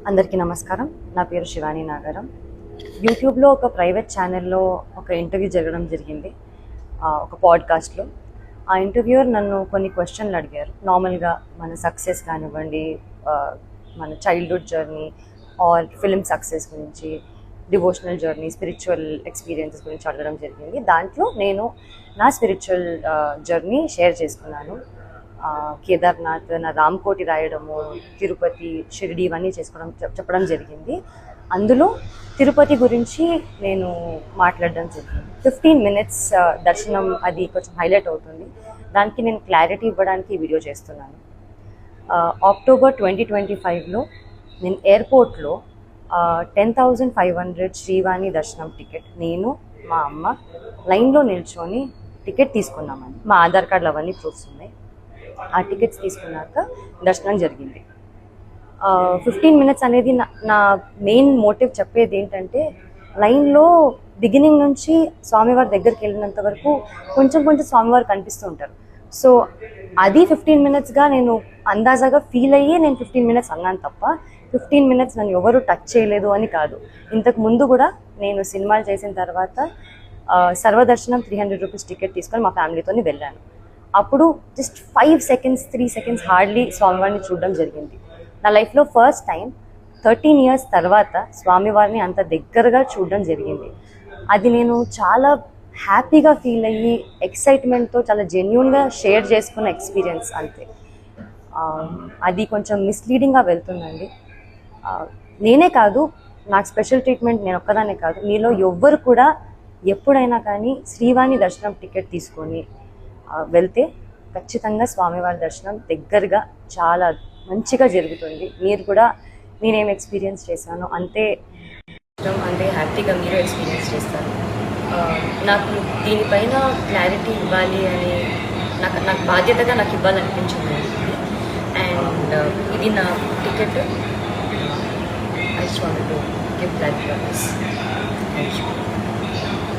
అందరికీ నమస్కారం. నా పేరు శివాని నాగరం. యూట్యూబ్లో ఒక ప్రైవేట్ ఛానల్లో ఒక ఇంటర్వ్యూ జరగడం జరిగింది, ఒక పాడ్కాస్ట్లో. ఆ ఇంటర్వ్యూయర్ నన్ను కొన్ని క్వశ్చన్లు అడిగారు. నార్మల్గా మన సక్సెస్ కానివ్వండి, మన childhood journey or film success గురించి, డివోషనల్ జర్నీ, స్పిరిచువల్ ఎక్స్పీరియన్సెస్ గురించి అడగడం జరిగింది. దాంట్లో నేను నా స్పిరిచువల్ జర్నీ షేర్ చేసుకున్నాను. కేదార్నాథ్, నా రామ్కోటి రాయడము, తిరుపతి, షిరిడి ఇవన్నీ చెప్పడం జరిగింది. అందులో తిరుపతి గురించి నేను మాట్లాడడం జరిగింది. 15 minutes దర్శనం, అది కొంచెం హైలైట్ అవుతుంది. దానికి నేను క్లారిటీ ఇవ్వడానికి ఈ వీడియో చేస్తున్నాను. అక్టోబర్ 2025లో నేను ఎయిర్పోర్ట్లో 10,500 శ్రీవాణి దర్శనం టికెట్ నేను, మా అమ్మ లైన్లో నిల్చొని టికెట్ తీసుకున్నామని. మా ఆధార్ కార్డులు అవన్నీ ప్రూఫ్స్ ఉన్నాయి. ఆ టికెట్స్ తీసుకున్నాక దర్శనం జరిగింది. 15 minutes అనేది నా మెయిన్ మోటివ్ చెప్పేది ఏంటంటే, లైన్లో బిగినింగ్ నుంచి స్వామివారి దగ్గరికి వెళ్ళినంత వరకు కొంచెం స్వామివారు కనిపిస్తూ ఉంటారు. సో అది 15 minutesగా నేను అందాజాగా ఫీల్ అయ్యి నేను 15 minutes అన్నాను తప్ప 15 minutes నన్ను ఎవరు టచ్ చేయలేదు అని కాదు. ఇంతకు ముందు కూడా నేను సినిమాలు చేసిన తర్వాత సర్వదర్శనం 300 rupees టికెట్ తీసుకొని మా ఫ్యామిలీతో వెళ్ళాను. అప్పుడు జస్ట్ 5 seconds 3 seconds హార్డ్లీ స్వామివారిని చూడడం జరిగింది. నా లైఫ్లో ఫస్ట్ టైం 13 years తర్వాత స్వామివారిని అంత దగ్గరగా చూడడం జరిగింది. అది నేను చాలా హ్యాపీగా ఫీల్ అయ్యి ఎక్సైట్మెంట్తో చాలా జెన్యూన్గా షేర్ చేసుకున్న ఎక్స్పీరియన్స్ అంతే. అది కొంచెం మిస్లీడింగ్గా వెళ్తుందండి. నేనే కాదు, నాకు స్పెషల్ ట్రీట్మెంట్ నేను ఒక్కదానే కాదు, మీలో ఎవ్వరు కూడా ఎప్పుడైనా కానీ శ్రీవాణి దర్శనం టికెట్ తీసుకొని వెళ్తే ఖచ్చితంగా స్వామివారి దర్శనం దగ్గరగా చాలా మంచిగా జరుగుతుంది. మీరు కూడా నేనేం ఎక్స్పీరియన్స్ చేశానో అంతే హ్యాపీగా మీరు ఎక్స్పీరియన్స్ చేస్తారు. నాకు దీనిపైన క్లారిటీ ఇవ్వాలి అని నాకు బాధ్యతగా నాకు ఇవ్వాలనిపించింది. అండ్ ఇది నా ticket. I want to give that thank you.